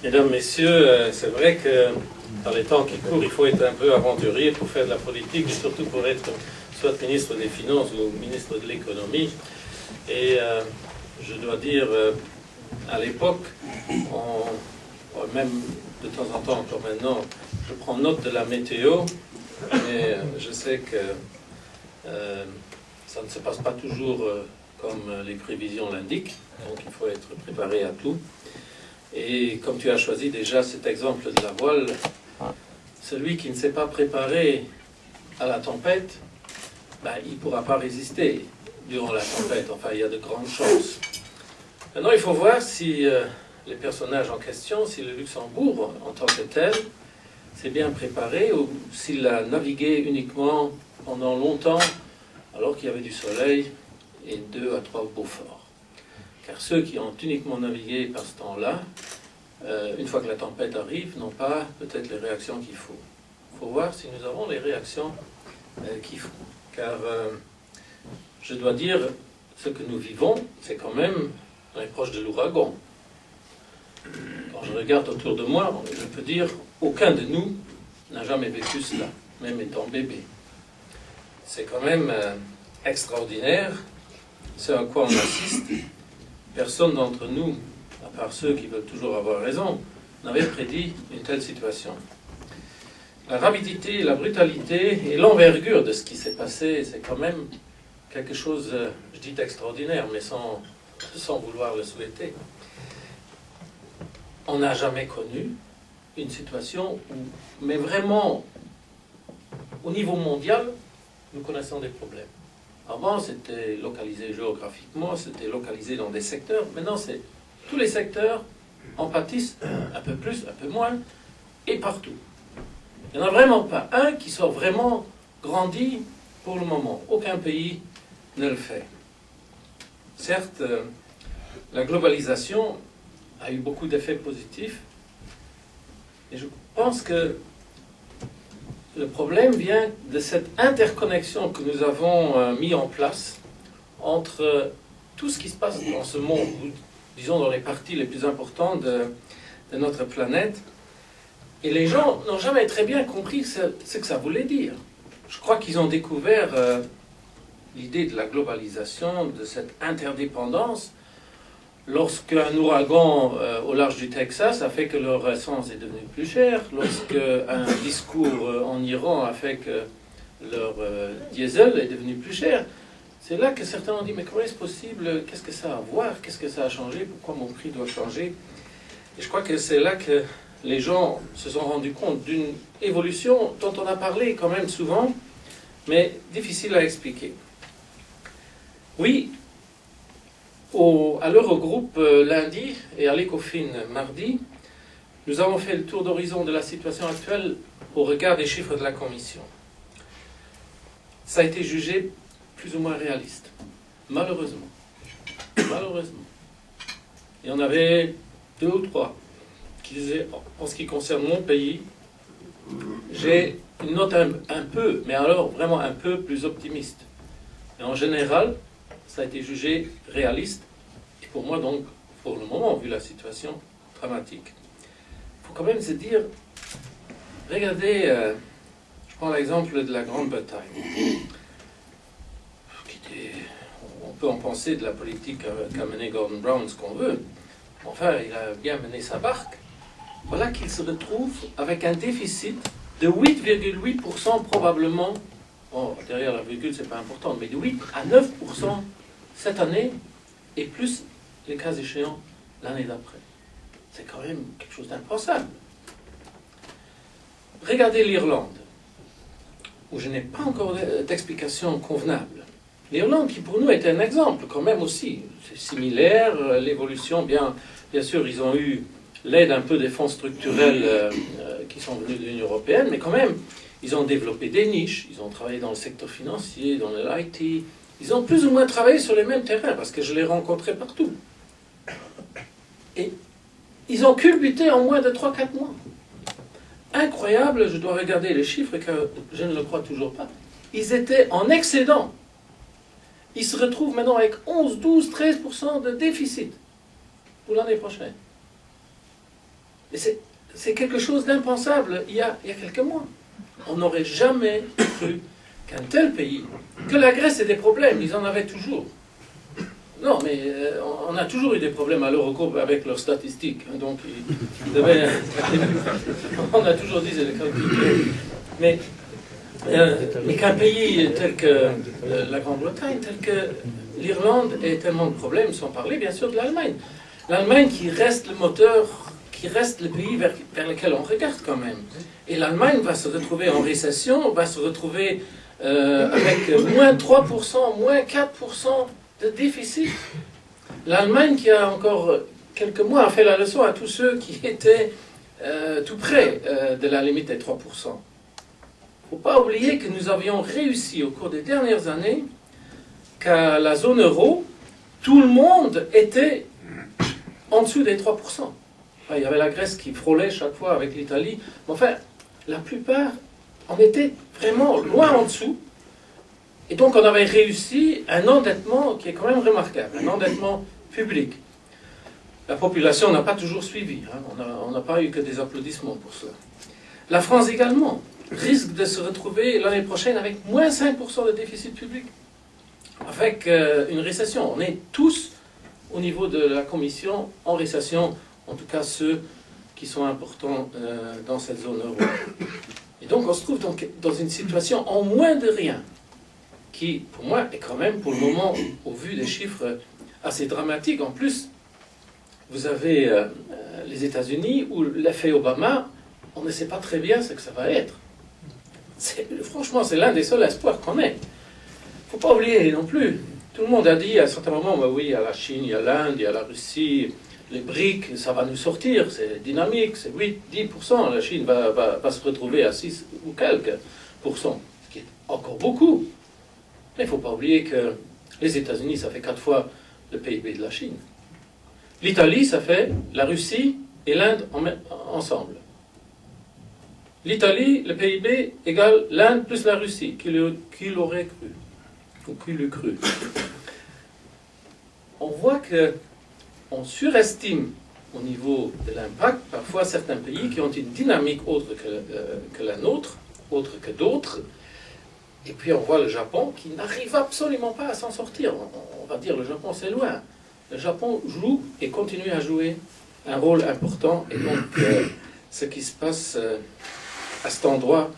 Mesdames, Messieurs, c'est vrai que dans les temps qui courent, il faut être un peu aventurier pour faire de la politique, et surtout pour être soit ministre des Finances ou ministre de l'Économie. Et je dois dire, à l'époque, même de temps en temps, encore maintenant, je prends note de la météo, mais je sais que ça ne se passe pas toujours comme les prévisions l'indiquent, donc il faut être préparé à tout. Et comme tu as choisi déjà cet exemple de la voile, celui qui ne s'est pas préparé à la tempête, il ne pourra pas résister durant la tempête. Enfin, il y a de grandes chances. Maintenant, il faut voir si les personnages en question, si le Luxembourg en tant que tel, s'est bien préparé ou s'il a navigué uniquement pendant longtemps alors qu'il y avait du soleil et 2 à 3 beaux forts. Car ceux qui ont uniquement navigué par ce temps-là, une fois que la tempête arrive, n'ont pas peut-être les réactions qu'il faut. Il faut voir si nous avons les réactions qu'il faut. Car je dois dire, ce que nous vivons, c'est quand même, on est proche de l'ouragan. Quand je regarde autour de moi, je peux dire, aucun de nous n'a jamais vécu cela, même étant bébé. C'est quand même extraordinaire, ce à quoi on assiste. Personne d'entre nous, à part ceux qui veulent toujours avoir raison, n'avait prédit une telle situation. La rapidité, la brutalité et l'envergure de ce qui s'est passé, c'est quand même quelque chose, je dis d'extraordinaire, mais sans vouloir le souhaiter. On n'a jamais connu une situation où, mais vraiment, au niveau mondial, nous connaissons des problèmes. Avant, c'était localisé géographiquement, c'était localisé dans des secteurs. Maintenant, c'est tous les secteurs en pâtissent, un peu plus, un peu moins, et partout. Il n'y en a vraiment pas un qui soit vraiment grandi pour le moment. Aucun pays ne le fait. Certes, la globalisation a eu beaucoup d'effets positifs, et je pense que le problème vient de cette interconnexion que nous avons mis en place entre tout ce qui se passe dans ce monde, ou disons dans les parties les plus importantes de notre planète, et les gens n'ont jamais très bien compris ce que ça voulait dire. Je crois qu'ils ont découvert l'idée de la globalisation, de cette interdépendance, lorsqu'un ouragan au large du Texas a fait que leur essence est devenue plus chère, lorsqu'un discours en Iran a fait que leur diesel est devenu plus cher, c'est là que certains ont dit, mais comment est-ce possible? Qu'est-ce que ça a à voir? Qu'est-ce que ça a changé? Pourquoi mon prix doit changer? Et je crois que c'est là que les gens se sont rendus compte d'une évolution dont on a parlé quand même souvent, mais difficile à expliquer. Oui, à l'Eurogroupe lundi et à l'Ecofin mardi, nous avons fait le tour d'horizon de la situation actuelle au regard des chiffres de la Commission. Ça a été jugé plus ou moins réaliste, malheureusement. Malheureusement. Il y en avait 2 ou 3 qui disaient, en ce qui concerne mon pays, j'ai une note un peu, mais alors vraiment un peu plus optimiste. Et en général, ça a été jugé réaliste, et pour moi donc, pour le moment, vu la situation, dramatique. Il faut quand même se dire, regardez, je prends l'exemple de la Grande-Bretagne. On peut en penser de la politique qu'a menée Gordon Brown, ce qu'on veut. Enfin, il a bien mené sa barque. Voilà qu'il se retrouve avec un déficit de 8,8% probablement. Bon, derrière la virgule, c'est pas important, mais de 8 à 9% cette année, et plus, les cas échéants, l'année d'après. C'est quand même quelque chose d'impensable. Regardez l'Irlande, où je n'ai pas encore d'explication convenable. L'Irlande, qui pour nous est un exemple, quand même aussi, c'est similaire, l'évolution, bien sûr, ils ont eu l'aide un peu des fonds structurels qui sont venus de l'Union européenne, mais quand même, ils ont développé des niches, ils ont travaillé dans le secteur financier, dans l'IT, ils ont plus ou moins travaillé sur les mêmes terrains, parce que je les rencontrais partout. Et ils ont culbuté en moins de 3-4 mois. Incroyable, je dois regarder les chiffres, car je ne le crois toujours pas. Ils étaient en excédent. Ils se retrouvent maintenant avec 11, 12, 13% de déficit pour l'année prochaine. Et c'est quelque chose d'impensable il y a quelques mois. On n'aurait jamais cru qu'un tel pays, que la Grèce ait des problèmes, ils en avaient toujours. Non, mais on a toujours eu des problèmes à l'Eurogroupe avec leurs statistiques. Donc, on a toujours dit c'est des calculs. Mais qu'un pays tel que la Grande-Bretagne, tel que l'Irlande ait tellement de problèmes, sans parler bien sûr de l'Allemagne. L'Allemagne qui reste le moteur, qui reste le pays vers lequel on regarde quand même. Et l'Allemagne va se retrouver en récession, va se retrouver avec moins 3%, moins 4% de déficit. L'Allemagne qui a encore quelques mois a fait la leçon à tous ceux qui étaient tout près de la limite des 3%. Il ne faut pas oublier que nous avions réussi au cours des dernières années qu'à la zone euro, tout le monde était en dessous des 3%. Enfin, il y avait la Grèce qui frôlait chaque fois avec l'Italie. Mais enfin, la plupart en étaient vraiment loin en dessous. Et donc on avait réussi un endettement qui est quand même remarquable, un endettement public. La population n'a pas toujours suivi, hein. On n'a pas eu que des applaudissements pour cela. La France également risque de se retrouver l'année prochaine avec moins 5% de déficit public, avec une récession. On est tous, au niveau de la Commission, en récession, en tout cas ceux qui sont importants dans cette zone euro. Et donc on se trouve donc dans une situation en moins de rien, qui, pour moi, est quand même, pour le moment, au vu des chiffres, assez dramatique. En plus, vous avez les États-Unis, où l'effet Obama, on ne sait pas très bien ce que ça va être. Franchement, c'est l'un des seuls espoirs qu'on ait. Il ne faut pas oublier non plus. Tout le monde a dit à un certain moment, bah oui, il y a la Chine, il y a l'Inde, il y a la Russie, les BRICS, ça va nous sortir, c'est dynamique, c'est 8-10%. La Chine va se retrouver à 6 ou quelques pourcents, ce qui est encore beaucoup. Mais il ne faut pas oublier que les États-Unis, ça fait 4 fois le PIB de la Chine. L'Italie, ça fait la Russie et l'Inde ensemble. L'Italie, le PIB égale l'Inde plus la Russie. Qui l'aurait cru? Ou qui l'eût cru? On voit qu'on surestime au niveau de l'impact parfois certains pays qui ont une dynamique autre que la nôtre, autre que d'autres. Et puis on voit le Japon qui n'arrive absolument pas à s'en sortir. On va dire le Japon c'est loin. Le Japon joue et continue à jouer un rôle important. Et donc ce qui se passe à cet endroit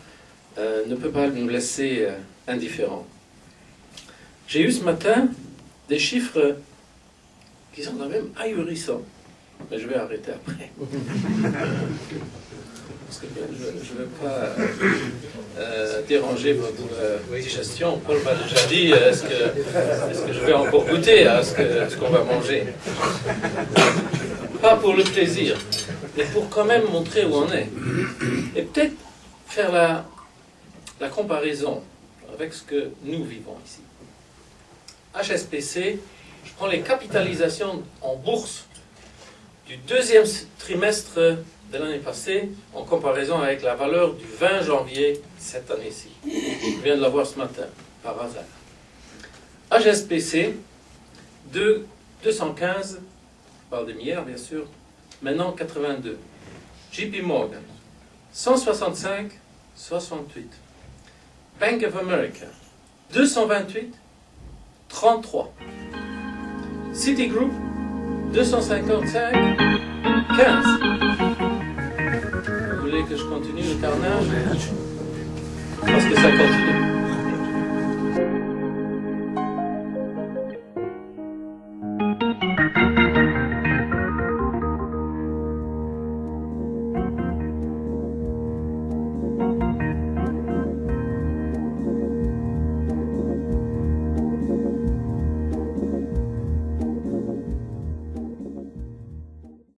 ne peut pas nous laisser indifférents. J'ai eu ce matin des chiffres qui sont quand même ahurissants. Mais je vais arrêter après. Parce que je ne veux pas déranger votre digestion. Paul m'a déjà dit, est-ce que je vais encore goûter à ce qu'on va manger? Pas pour le plaisir, mais pour quand même montrer où on est. Et peut-être faire la comparaison avec ce que nous vivons ici. HSBC, je prends les capitalisations en bourse du deuxième trimestre de l'année passée en comparaison avec la valeur du 20 janvier cette année-ci. Je viens de la voir ce matin, par hasard. HSBC, 215, je parle de hier bien sûr, maintenant 82. JP Morgan, 165, 68. Bank of America, 228, 33. Citigroup, 255, 15. Vous voulez que je continue le carnage?